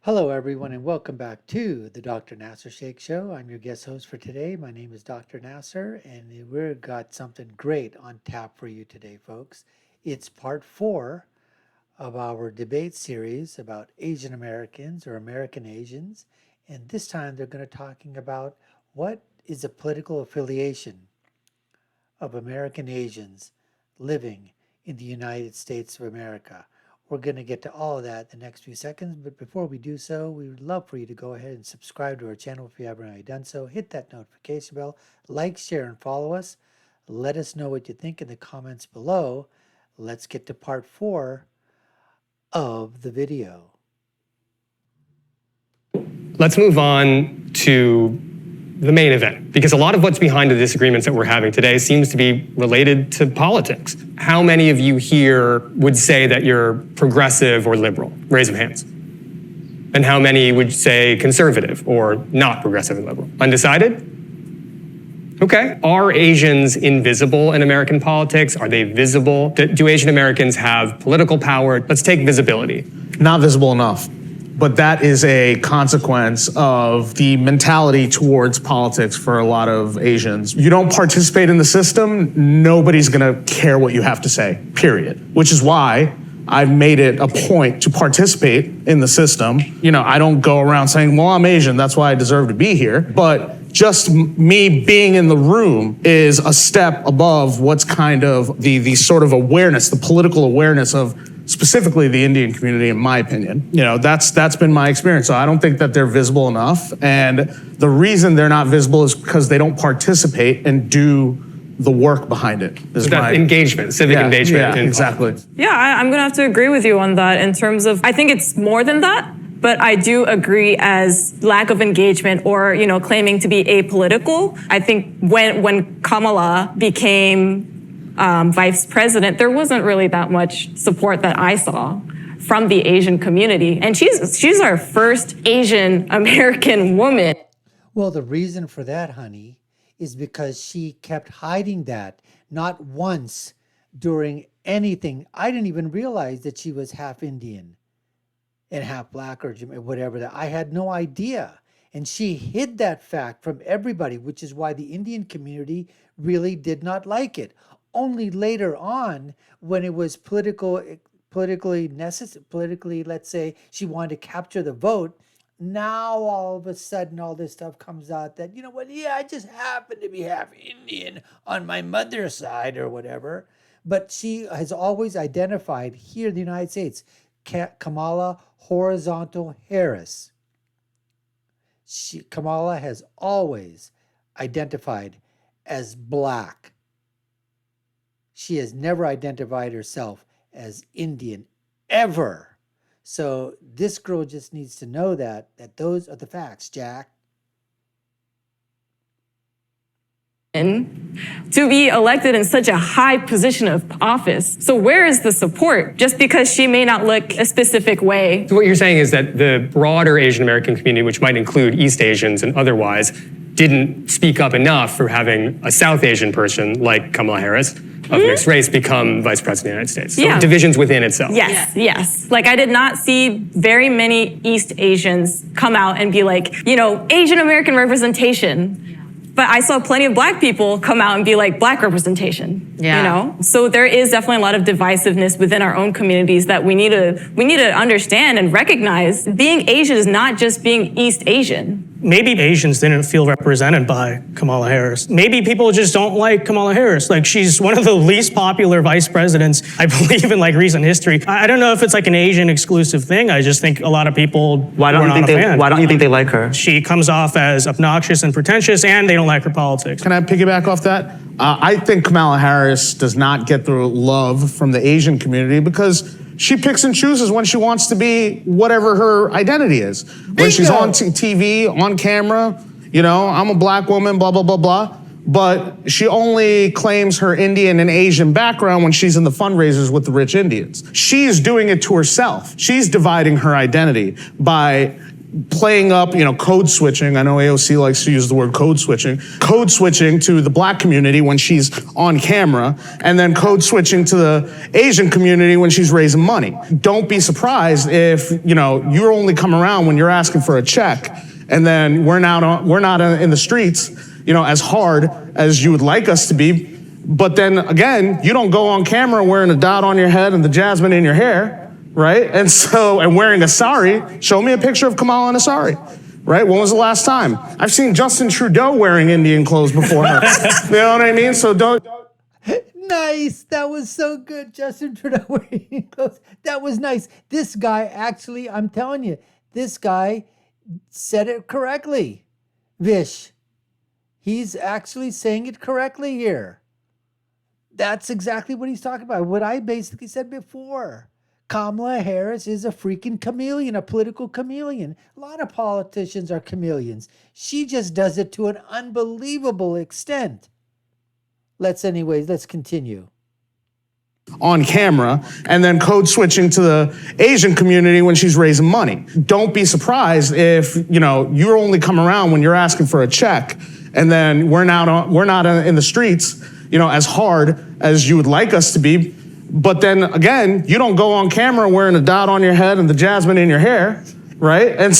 Hello, everyone, and welcome back to the Dr. Nasir Shaikh Show. I'm your guest host for today. My name is Dr. Nasir, and we've got something great on tap for you today, folks. It's part 4 of our debate series about Asian Americans or American Asians. And this time they're going to talking about what is the political affiliation of American Asians living in the United States of America. We're going to get to all of that in the next few seconds, but before we do so, we would love for you to go ahead and subscribe to our channel if you haven't already done so. Hit that notification bell, like, share, and follow us. Let us know what you think in the comments below. Let's get to part 4 of the video. Let's move on to the main event, because a lot of what's behind the disagreements that we're having today seems to be related to politics. How many of you here would say that you're progressive or liberal? Raise your hands. And how many would say conservative or not progressive and liberal? Undecided? Okay. Are Asians invisible in American politics? Are they visible? Do Asian Americans have political power? Let's take visibility. Not visible enough. But that is a consequence of the mentality towards politics for a lot of Asians. You don't participate in the system, nobody's gonna care what you have to say, period. Which is why I've made it a point to participate in the system. You know, I don't go around saying, well, I'm Asian, that's why I deserve to be here. But just me being in the room is a step above what's kind of the sort of awareness, the political awareness of specifically the Indian community, in my opinion. You know, that's been my experience. So I don't think that they're visible enough. And the reason they're not visible is because they don't participate and do the work behind it. So that engagement, civic engagement. Yeah, exactly. Yeah, I'm gonna have to agree with you on that in terms of, I think it's more than that, but I do agree as lack of engagement or, you know, claiming to be apolitical. I think when Kamala became vice president, there wasn't really that much support that I saw from the Asian community. And she's our first Asian American woman. Well, the reason for that, honey, is because she kept hiding that. Not once during anything. I didn't even realize that she was half Indian and half black or whatever. That I had no idea. And she hid that fact from everybody, which is why the Indian community really did not like it. Only later on, when it was politically necessary, let's say she wanted to capture the vote, now all of a sudden all this stuff comes out that, you know what, yeah, I just happen to be half Indian on my mother's side or whatever. But she has always identified here in the United States, Kamala Horizontal Harris. Kamala has always identified as black. She has never identified herself as Indian, ever. So this girl just needs to know that those are the facts, Jack. To be elected in such a high position of office. So where is the support? Just because she may not look a specific way. So what you're saying is that the broader Asian American community, which might include East Asians and otherwise, didn't speak up enough for having a South Asian person like Kamala Harris of mixed race become vice president of the United States. So divisions within itself. Yes. Like I did not see very many East Asians come out and be like, you know, Asian American representation. But I saw plenty of black people come out and be like, black representation, you know? So there is definitely a lot of divisiveness within our own communities that we need to understand and recognize. Being Asian is not just being East Asian. Maybe Asians didn't feel represented by Kamala Harris. Maybe people just don't like Kamala Harris. Like, she's one of the least popular vice presidents, I believe, in like recent history. I don't know if it's like an Asian exclusive thing. I just think a lot of people why don't you think they like her? She comes off as obnoxious and pretentious, and they don't like her politics. Can I piggyback off that? I think Kamala Harris does not get the love from the Asian community because she picks and chooses when she wants to be whatever her identity is. When she's on TV, on camera, you know, I'm a black woman, blah, blah, blah, blah. But she only claims her Indian and Asian background when she's in the fundraisers with the rich Indians. She's doing it to herself. She's dividing her identity by playing up, code switching. I know AOC likes to use the word code switching to the black community when she's on camera, and then code switching to the Asian community when she's raising money. Don't be surprised if, you only come around when you're asking for a check, and then we're not in the streets, as hard as you would like us to be. But then again, you don't go on camera wearing a dot on your head and the jasmine in your hair, right? And wearing a sari. Show me a picture of Kamala in a sari, right? When was the last time? I've seen Justin Trudeau wearing Indian clothes before her. You know what I mean? So don't. Nice. That was so good. Justin Trudeau wearing Indian clothes. That was nice. This guy actually, I'm telling you, this guy said it correctly. Vish. He's actually saying it correctly here. That's exactly what he's talking about. What I basically said before. Kamala Harris is a freaking chameleon, a political chameleon. A lot of politicians are chameleons. She just does it to an unbelievable extent. Let's continue. On camera, and then code switching to the Asian community when she's raising money. Don't be surprised if, you only come around when you're asking for a check, and then we're not in the streets, as hard as you would like us to be. But then again, you don't go on camera wearing a dot on your head and the jasmine in your hair, right? And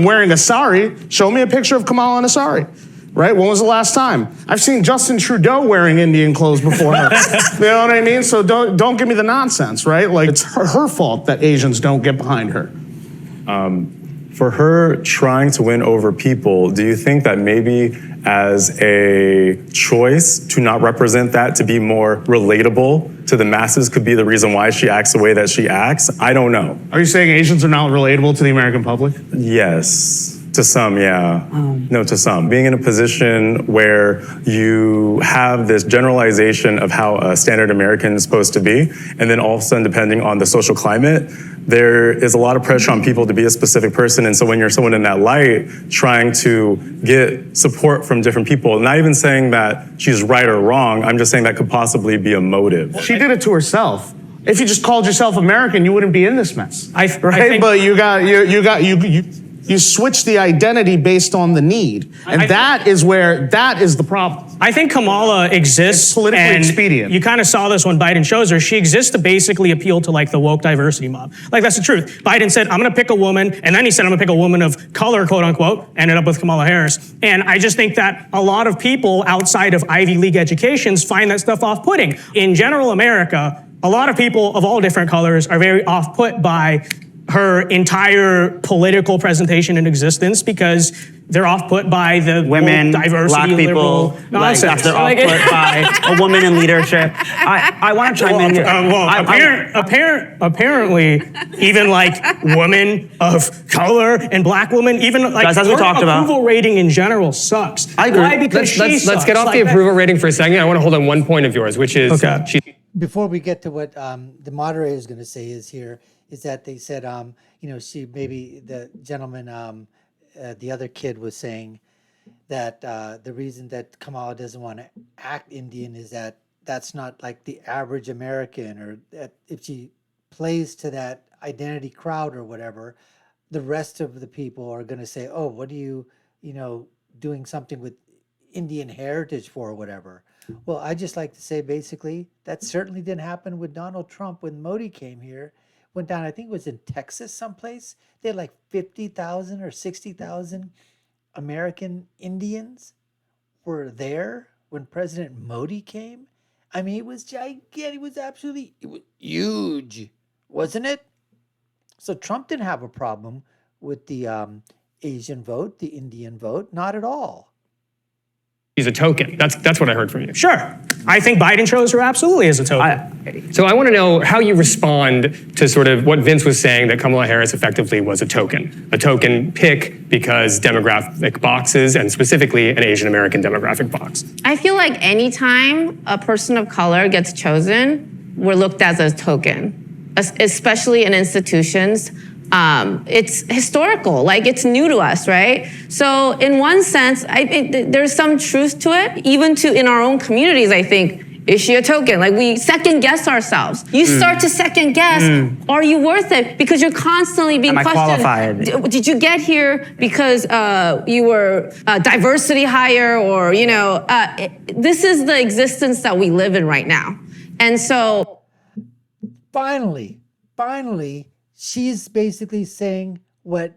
wearing a sari. Show me a picture of Kamala in a sari, right? When was the last time? I've seen Justin Trudeau wearing Indian clothes before her. You know what I mean? So don't give me the nonsense, right? Like, it's her fault that Asians don't get behind her. For her trying to win over people, do you think that maybe as a choice to not represent that, to be more relatable to the masses, could be the reason why she acts the way that she acts? I don't know. Are you saying Asians are not relatable to the American public? Yes. To some, yeah. No, to some. Being in a position where you have this generalization of how a standard American is supposed to be, and then all of a sudden, depending on the social climate, there is a lot of pressure on people to be a specific person. And so when you're someone in that light, trying to get support from different people, not even saying that she's right or wrong, I'm just saying that could possibly be a motive. She did it to herself. If you just called yourself American, you wouldn't be in this mess. Right? But you switch the identity based on the need. And that is the problem. I think Kamala exists. It's politically and expedient. You kind of saw this when Biden chose her. She exists to basically appeal to like the woke diversity mob. Like, that's the truth. Biden said, I'm going to pick a woman. And then he said, I'm going to pick a woman of color, quote unquote, ended up with Kamala Harris. And I just think that a lot of people outside of Ivy League educations find that stuff off-putting. In general America, a lot of people of all different colors are very off-put by her entire political presentation in existence because they're off-put by the women, diversity, black people, nonsense. They're off-put by a woman in leadership. I want to chime in here. Apparently, even like women of color and black women, even like as we talked about, approval rating in general sucks. I agree. Why? Because let's get off the approval rating for a second. I want to hold on one point of yours, which is Before we get to what the moderator is going to say is that they said, she maybe the gentleman, the other kid was saying that the reason that Kamala doesn't want to act Indian is that that's not like the average American, or that if she plays to that identity crowd or whatever, the rest of the people are going to say, oh, what are you, doing something with Indian heritage for or whatever. Well, I just like to say basically that certainly didn't happen with Donald Trump when Modi came here. Went down, I think it was in Texas someplace. They had like 50,000 or 60,000 American Indians were there when President Modi came. I mean, it was gigantic. It was huge, wasn't it? So Trump didn't have a problem with the Asian vote, the Indian vote, not at all. He's a token. That's what I heard from you. Sure. I think Biden chose her absolutely as a token. So I want to know how you respond to sort of what Vince was saying, that Kamala Harris effectively was a token pick because demographic boxes, and specifically an Asian American demographic box. I feel like anytime a person of color gets chosen, we're looked at as a token, especially in institutions. It's historical, like it's new to us, right? So in one sense, I think there's some truth to it. Even in our own communities, I think Is she a token? Like we second guess ourselves. You start to second guess, are you worth it? Because you're constantly being Am I questioned. qualified? Did you get here because you were diversity hire or, this is the existence that we live in right now. And so. Finally, she's basically saying what,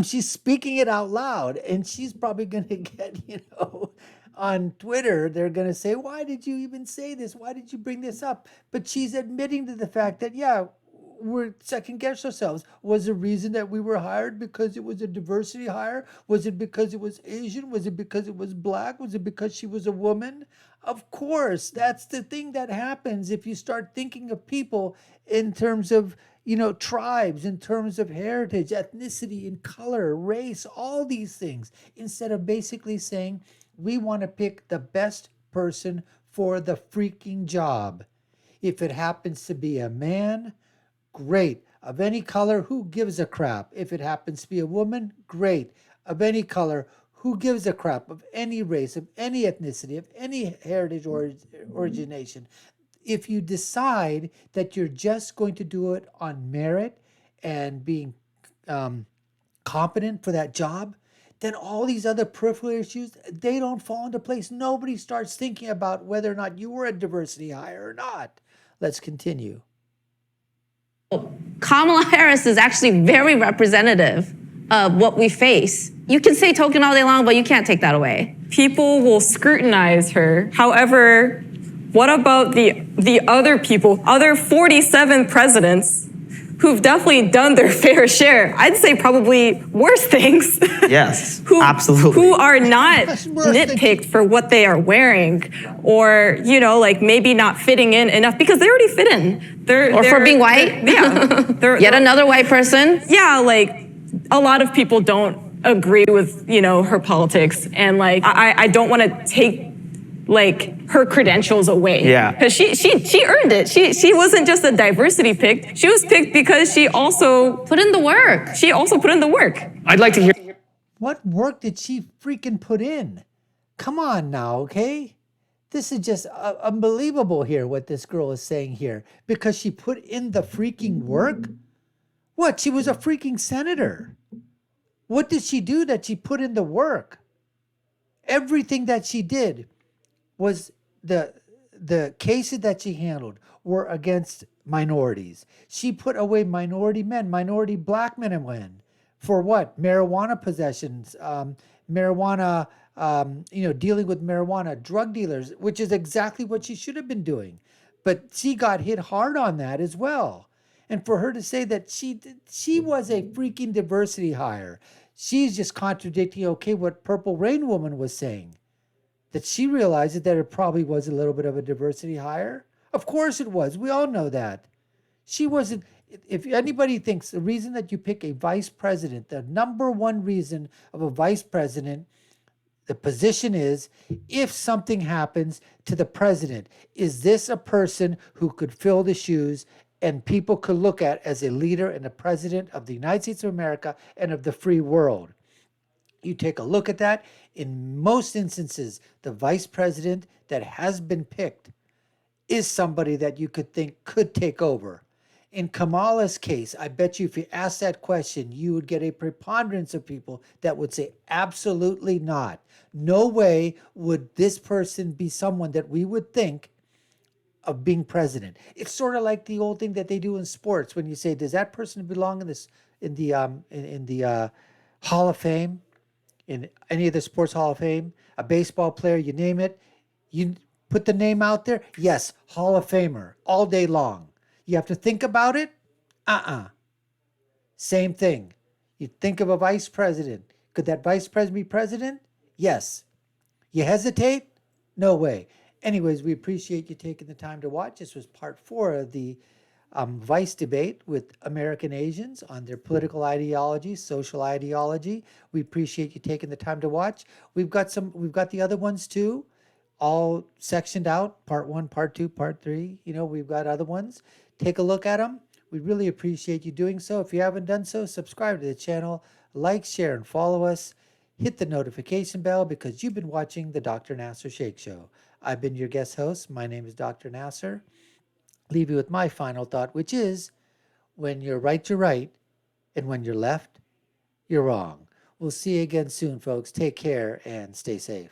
she's speaking it out loud, and she's probably going to get, on Twitter, they're going to say, why did you even say this? Why did you bring this up? But she's admitting to the fact that, yeah, we're second guess ourselves. Was the reason that we were hired because it was a diversity hire? Was it because it was Asian? Was it because it was black? Was it because she was a woman? Of course, that's the thing that happens if you start thinking of people in terms of, tribes, in terms of heritage, ethnicity, and color, race, all these things, instead of basically saying, we want to pick the best person for the freaking job. If it happens to be a man, great. Of any color, who gives a crap? If it happens to be a woman, great. Of any color, who gives a crap? Of any race, of any ethnicity, of any heritage or origination. If you decide that you're just going to do it on merit and being competent for that job, then all these other peripheral issues, they don't fall into place. Nobody starts thinking about whether or not you were a diversity hire or not. Let's continue. Kamala Harris is actually very representative of what we face. You can say token all day long, but you can't take that away. People will scrutinize her. However, what about the other people, other 47 presidents who've definitely done their fair share? I'd say probably worse things. Yes, absolutely. Who are not nitpicked for what they are wearing or, maybe not fitting in enough because they already fit in. Or for being white. Yet another white person. Yeah, a lot of people don't agree with, her politics. And I don't want to take her credentials away. Yeah. Because she earned it. She wasn't just a diversity pick. She was picked because she also put in the work. She also put in the work. I'd like to hear. What work did she freaking put in? Come on now, okay? This is just unbelievable here, what this girl is saying here. Because she put in the freaking work? What? She was a freaking senator. What did she do that she put in the work? Everything that she did was the cases that she handled were against minorities. She put away minority men, minority black men and women. For what? Marijuana possessions, marijuana, dealing with marijuana, drug dealers, which is exactly what she should have been doing. But she got hit hard on that as well. And for her to say that she was a freaking diversity hire, she's just contradicting, what Purple Rain Woman was saying. That she realized that it probably was a little bit of a diversity hire. Of course it was. We all know that. She wasn't. If anybody thinks the reason that you pick a vice president, the number one reason of a vice president, the position is, if something happens to the president, is this a person who could fill the shoes and people could look at as a leader and a president of the United States of America and of the free world? You take a look at that. In most instances, the vice president that has been picked is somebody that you could think could take over. In Kamala's case, I bet you if you asked that question, you would get a preponderance of people that would say absolutely not. No way would this person be someone that we would think of being president. It's sort of like the old thing that they do in sports when you say, does that person belong in the Hall of Fame? In any of the sports Hall of Fame, a baseball player, you name it, you put the name out there, yes, Hall of Famer, all day long. You have to think about it? Same thing. You think of a vice president. Could that vice president be president? Yes. You hesitate? No way. Anyways, we appreciate you taking the time to watch. This was part 4 of the Vice debate with American Asians on their political ideology, social ideology. We appreciate you taking the time to watch. We've got the other ones too, all sectioned out, part 1, part 2, part 3. We've got other ones. Take a look at them. We really appreciate you doing so. If you haven't done so, subscribe to the channel, like, share, and follow us. Hit the notification bell because you've been watching the Dr. Nasir Shaikh Show. I've been your guest host. My name is Dr. Nasser. Leave you with my final thought, which is when you're right, you're right, and when you're left, you're wrong. We'll see you again soon, folks. Take care and stay safe.